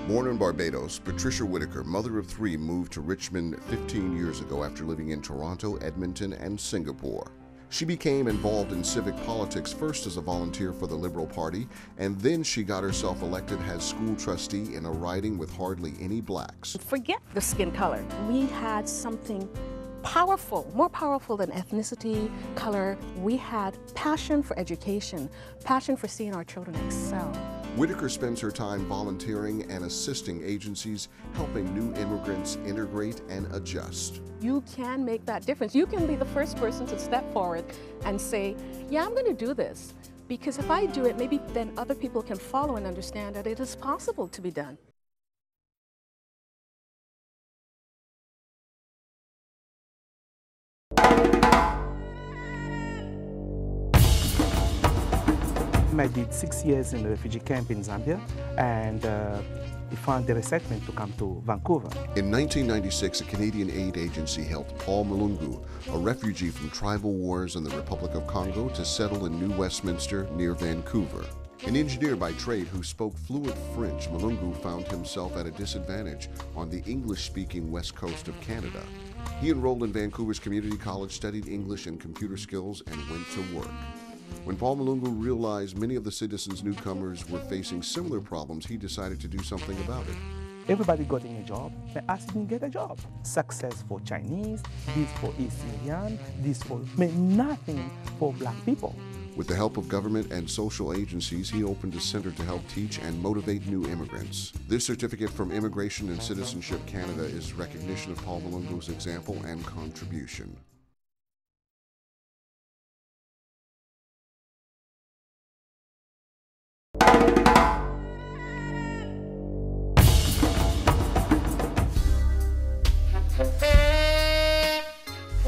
Born in Barbados, Patricia Whitaker, mother of three, moved to Richmond 15 years ago after living in Toronto, Edmonton, and Singapore. She became involved in civic politics first as a volunteer for the Liberal Party, and then she got herself elected as school trustee in a riding with hardly any blacks. Forget the skin color. We had something powerful, more powerful than ethnicity, color. We had passion for education, passion for seeing our children excel. Whitaker spends her time volunteering and assisting agencies, helping new immigrants integrate and adjust. You can make that difference. You can be the first person to step forward and say, yeah, I'm going to do this. Because if I do it, maybe then other people can follow and understand that it is possible to be done. I did 6 years in a refugee camp in Zambia, and we found the resettlement to come to Vancouver. In 1996, a Canadian aid agency helped Paul Malunga, a refugee from tribal wars in the Republic of Congo, to settle in New Westminster near Vancouver. An engineer by trade who spoke fluent French, Malunga found himself at a disadvantage on the English-speaking west coast of Canada. He enrolled in Vancouver's community college, studied English and computer skills, and went to work. When Paul Malunga realized many of the citizens' newcomers were facing similar problems, he decided to do something about it. Everybody got a job, and I didn't get a job. Success for Chinese, this for East Indian, this for nothing for black people. With the help of government and social agencies, he opened a center to help teach and motivate new immigrants. This certificate from Immigration and Citizenship Canada is recognition of Paul Malunga's example and contribution.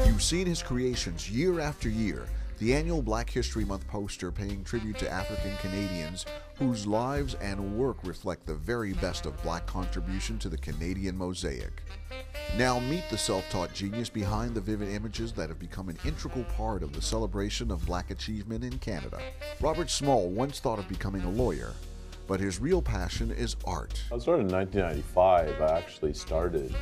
You've seen his creations year after year. The annual Black History Month poster paying tribute to African Canadians whose lives and work reflect the very best of black contribution to the Canadian mosaic. Now meet the self-taught genius behind the vivid images that have become an integral part of the celebration of black achievement in Canada. Robert Small once thought of becoming a lawyer, but his real passion is art. I started in 1995. I actually started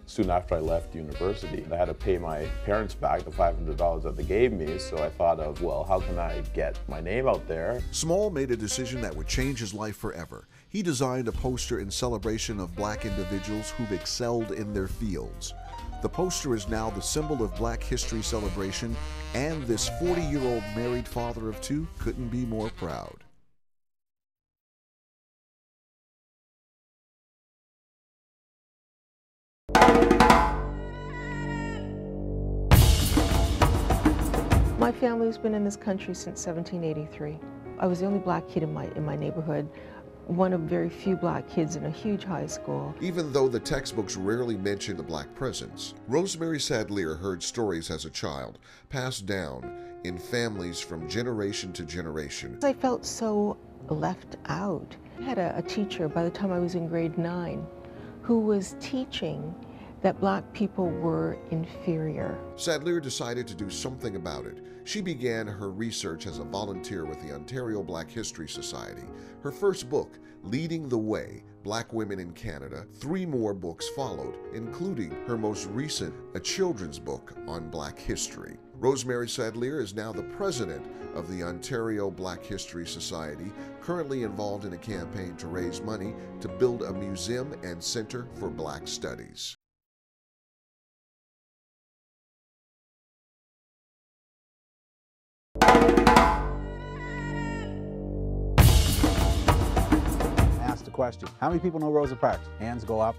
soon after I left university. I had to pay my parents back the $500 that they gave me, so I thought of, well, how can I get my name out there? Small made a decision that would change his life forever. He designed a poster in celebration of black individuals who've excelled in their fields. The poster is now the symbol of Black History celebration, and this 40-year-old married father of two couldn't be more proud. My family's been in this country since 1783. I was the only black kid in my neighborhood, one of very few black kids in a huge high school. Even though the textbooks rarely mention the black presence, Rosemary Sadler heard stories as a child, passed down in families from generation to generation. I felt so left out. I had a teacher by the time I was in grade 9 who was teaching that black people were inferior. Sadler decided to do something about it. She began her research as a volunteer with the Ontario Black History Society. Her first book, Leading the Way, Black Women in Canada, 3 more books followed, including her most recent, a children's book on black history. Rosemary Sadler is now the president of the Ontario Black History Society, currently involved in a campaign to raise money to build a museum and center for black studies. Ask the question, how many people know Rosa Parks? Hands go up.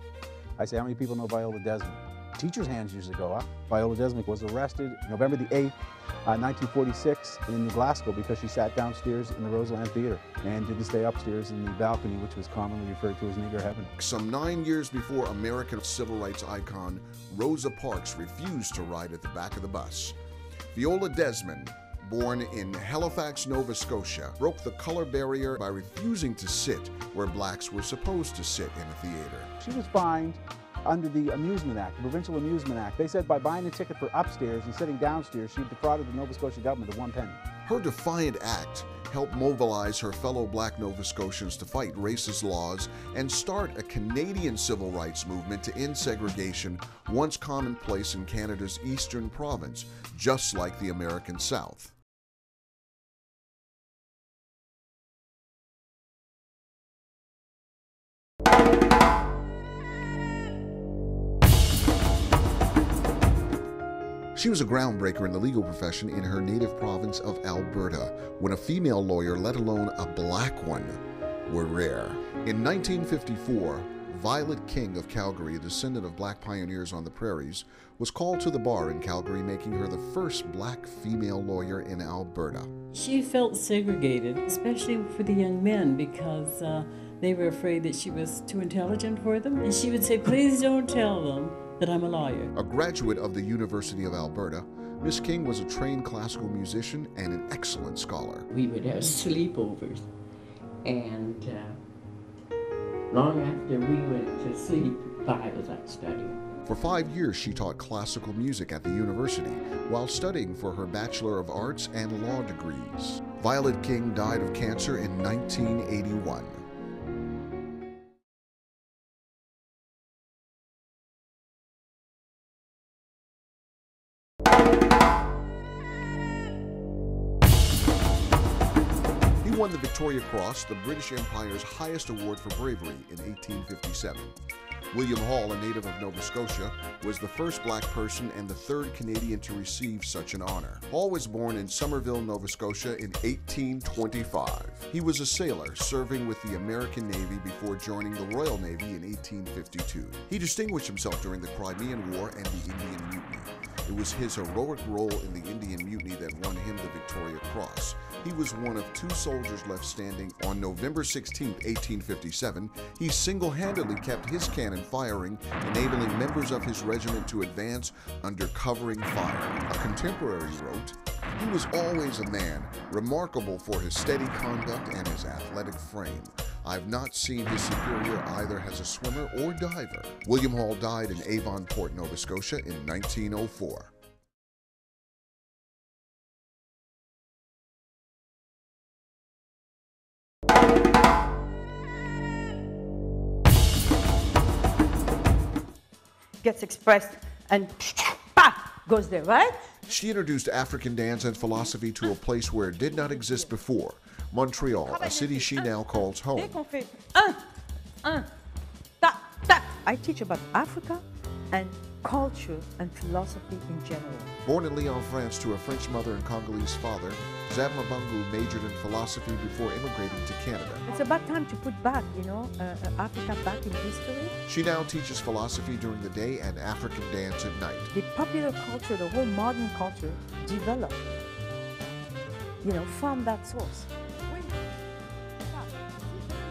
I say, how many people know Viola Desmond? Teachers' hands usually go up. Viola Desmond was arrested November the 8th, 1946 in Glasgow because she sat downstairs in the Roseland Theatre and didn't stay upstairs in the balcony, which was commonly referred to as nigger heaven. Some 9 years before American civil rights icon Rosa Parks refused to ride at the back of the bus, Viola Desmond, born in Halifax, Nova Scotia, broke the color barrier by refusing to sit where blacks were supposed to sit in a theater. She was fined under the Amusement Act, the Provincial Amusement Act. They said by buying a ticket for upstairs and sitting downstairs, she defrauded the Nova Scotia government of 1 penny. Her defiant act helped mobilize her fellow Black Nova Scotians to fight racist laws and start a Canadian civil rights movement to end segregation, once commonplace in Canada's eastern province, just like the American South. She was a groundbreaker in the legal profession in her native province of Alberta, when a female lawyer, let alone a black one, were rare. In 1954, Violet King of Calgary, a descendant of black pioneers on the prairies, was called to the bar in Calgary, making her the first black female lawyer in Alberta. She felt segregated, especially for the young men, because they were afraid that she was too intelligent for them. And she would say, please don't tell them that I'm a lawyer. A graduate of the University of Alberta, Miss King was a trained classical musician and an excellent scholar. We would have sleepovers, and long after we went to sleep, I was out studying. For 5 years, she taught classical music at the university while studying for her Bachelor of Arts and Law degrees. Violet King died of cancer in 1981. He won the Victoria Cross, the British Empire's highest award for bravery, in 1857. William Hall, a native of Nova Scotia, was the first black person and the third Canadian to receive such an honor. Hall was born in Somerville, Nova Scotia in 1825. He was a sailor serving with the American Navy before joining the Royal Navy in 1852. He distinguished himself during the Crimean War and the Indian Mutiny. It was his heroic role in the Indian Mutiny that won him the Victoria Cross. He was one of 2 soldiers left standing. On November 16, 1857, he single-handedly kept his cannon firing, enabling members of his regiment to advance under covering fire. A contemporary wrote, "He was always a man, remarkable for his steady conduct and his athletic frame. I've not seen his superior either as a swimmer or diver." William Hall died in Avonport, Nova Scotia in 1904. Gets expressed and goes there, right? She introduced African dance and philosophy to a place where it did not exist before, Montreal, a city she now calls home. I teach about Africa and culture and philosophy in general. Born in Lyon, France, to a French mother and Congolese father, Malunga majored in philosophy before immigrating to Canada. It's about time to put back, Africa back in history. She now teaches philosophy during the day and African dance at night. The popular culture, the whole modern culture, developed, from that source.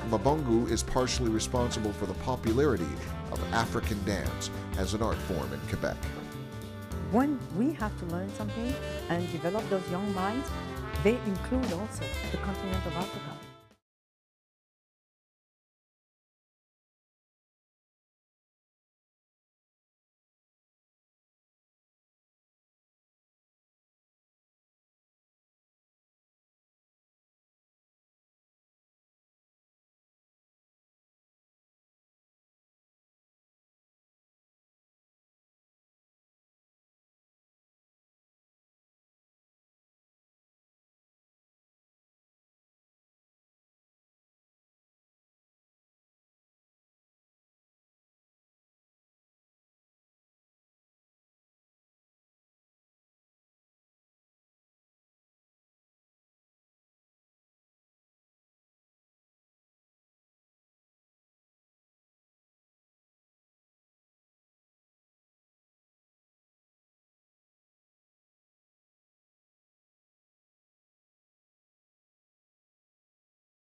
Mabungu is partially responsible for the popularity of African dance as an art form in Quebec. When we have to learn something and develop those young minds, they include also the continent of Africa.